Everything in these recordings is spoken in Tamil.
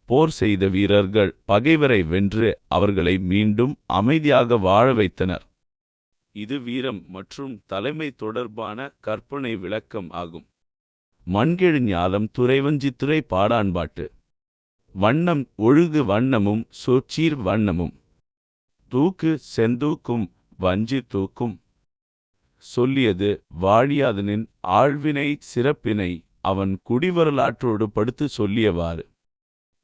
போர் செய்த வீரர்கள் பகைவரை வென்று அவர்களை மீண்டும் அமைதியாக வாழ வைத்தனர். இது வீரம் மற்றும் தலைமை தொடர்பான கற்பனை விளக்கம் ஆகும். மண்கெழு ஞாலம் துறைவஞ்சித்துறை பாடாண்பாட்டு. வண்ணம் ஒழுகு வண்ணமும் சொற்சீர் வண்ணமும். தூக்கு செந்தூக்கும் வஞ்சி தூக்கும். சொல்லியது வாழியாதனின் ஆழ்வினை சிறப்பினை அவன் குடிவரலாற்றோடு படுத்து சொல்லியவாறு.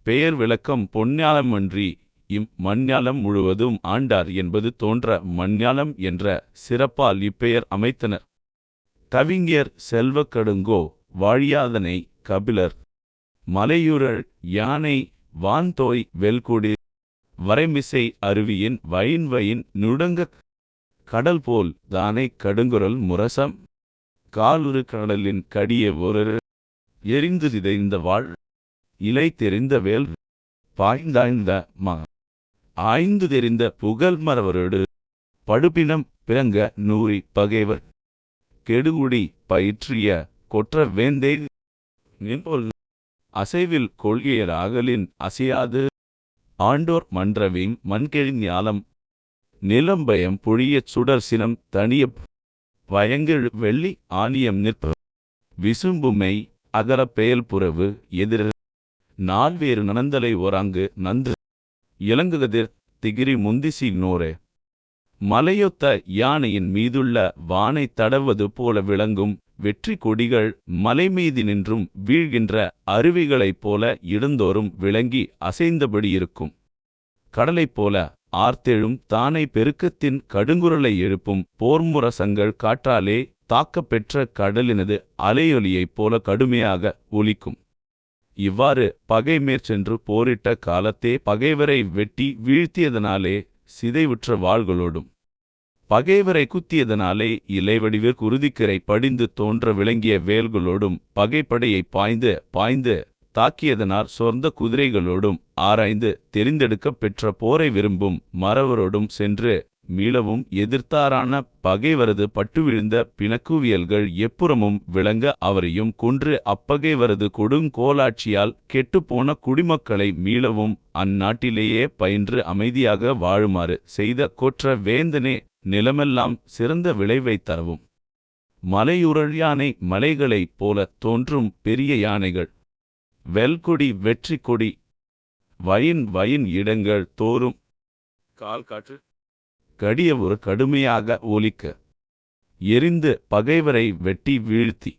பெயர் விளக்கம் பொன்ஞாலமன்றி மண்ஞாலம் முழுவதும் ஆண்டார் என்பது தோன்ற மண்ஞாலம் என்ற சிறப்பால் இப்பெயர் அமைத்தனர். கவிஞர் செல்வக்கடுங்கோ வாழியாதனை கபிலர் மலையுறழ் யானை வான்தோய் வெல்குடி வரைமிசை அருவியின் வயின் நுடங்க கடல் போல் தானை கடுங்குரல் முரசம் காலுறு கடலின் கடிய ஒரு எரிந்து சிதைந்த வாழ் இலை தெரிந்த வேல் பாய்ந்தாய்ந்த ஆய்ந்து தெரிந்த புகழ் மறவரோடு படுப்பினம் பிறங்க நூறி பகைவர் கெடுகுடி பயிற்றிய கொற்ற வேந்தே நின்போல் அசைவில் கொள்கையர் அகலின் அசையாது ஆண்டோர் மன்றவீம் மண்கெழு ஞாலம் நிலம்பயம் பொழியச் சுடர் சினம் தனிய வயங்கெழு வெள்ளி ஆனியம் நிற்ப விசும்புமை அகரப் பெயல் புறவு எதிர் நால்வேறு நனந்தலை ஓராங்கு நன்று இலங்குகதிர் திகிரி முந்திசி நோரே. மலையொத்த யானையின் மீதுள்ள வானை தடவது போல விளங்கும் வெற்றி கொடிகள் மலைமீது நின்றும் வீழ்கின்ற அருவிகளைப் போல இடந்தோறும் விளங்கி அசைந்தபடி இருக்கும். கடலைப் போல ஆர்த்தெழும் தானை பெருக்கத்தின் கடுங்குரலை எழுப்பும் போர்முரசங்கள் காற்றாலே தாக்கப்பெற்ற கடலினது அலையொலியைப் போல கடுமையாக ஒலிக்கும். இவ்வாறு பகை மேற்சென்று போரிட்ட காலத்தே பகைவரை வெட்டி வீழ்த்தியதனாலே சிதைவுற்ற வாள்களோடும் பகைவரை குத்தியதனாலே இலைவடிவிற் குருதிக்கரை படிந்து தோன்ற விளங்கிய வேல்களோடும் பகைப்படையை பாய்ந்து தாக்கியதனால் சொர்ந்த குதிரைகளோடும் ஆராய்ந்து தெரிந்தெடுக்கப் பெற்ற போரை விரும்பும் மறவரோடும் சென்று மீளவும் எதிர்த்தாரான பகைவரது பட்டுவிழுந்த பிணக்குவியல்கள் எப்புறமும் விளங்க அவரையும் கொன்று அப்பகைவரது கொடுங்கோலாட்சியால் கெட்டுப்போன குடிமக்களை மீளவும் அந்நாட்டிலேயே பயின்று அமைதியாக வாழுமாறு செய்த கொற்ற வேந்தனே நிலமெல்லாம் சிறந்த விளைவைத் தரவும். மலையுறழ் யானை மலைகளைப் போல தோன்றும் பெரிய யானைகள் வெல்கொடி வெற்றி கொடி வயின் இடங்கள் தோறும் கால் காற்று கடிய ஒரு கடுமையாக ஒலிக்க எரிந்து பகைவரை வெட்டி வீழ்த்தி.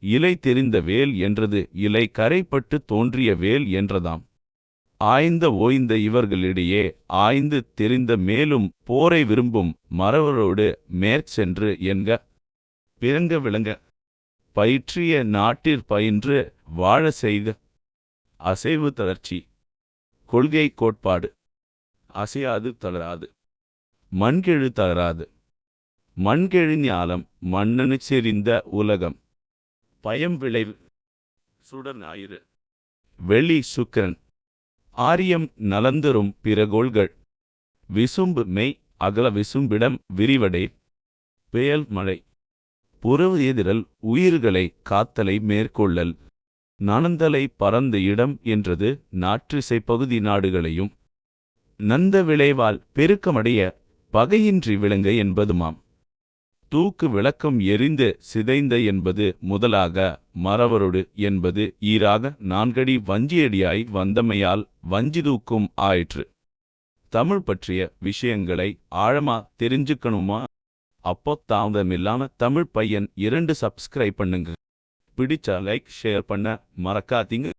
இலை தெரிந்த வேல் என்றது இலை கரைப்பட்டு தோன்றிய வேல் என்றதாம். ஆய்ந்த ஓய்ந்த இவர்களிடையே ஆய்ந்து தெரிந்த மேலும் போரை விரும்பும் மறவரோடு மேற்சென்று என்க பிறங்க விளங்க பயிற்றிய நாட்டிற் பயின்று வாழ செய்க. அசைவு தளர்ச்சி கொள்கை கோட்பாடு. அசையாது தளராது மண்கெழு தளராது. மண்கெழு ஞாலம் மண்ணனு செறிந்த உலகம். பயம் விளைவு சுடர் ஞாயிறு வெள்ளி சுக்கிரன் ஆரியம் நலந்தரும் பிறகோள்கள். விசும்பு மெய் அகல விசும்பிடம் விரிவடை பெயல் மழை. புறவு எதிரல் உயிர்களை காத்தலை மேற்கொள்ளல். நனந்தலை பரந்த இடம் என்றது நாற்றிசை பகுதி நாடுகளையும் நந்த விளைவால் பெருக்கமடைய பகையின்றி விளங்க என்பதுமாம். தூக்கு விளக்கம் எரிந்து சிதைந்த என்பது முதலாக மறவரோடு என்பது ஈராக நான்கடி வஞ்சியடியாய் வந்தமையால் வஞ்சிதூக்கும் ஆயிற்று. தமிழ் பற்றிய விஷயங்களை ஆழமா தெரிஞ்சுக்கணுமா? அப்போ தாமதமில்லாம தமிழ் பையன் 2 சப்ஸ்கிரைப் பண்ணுங்க. பிடிச்சா லைக் ஷேர் பண்ண மறக்காதீங்க.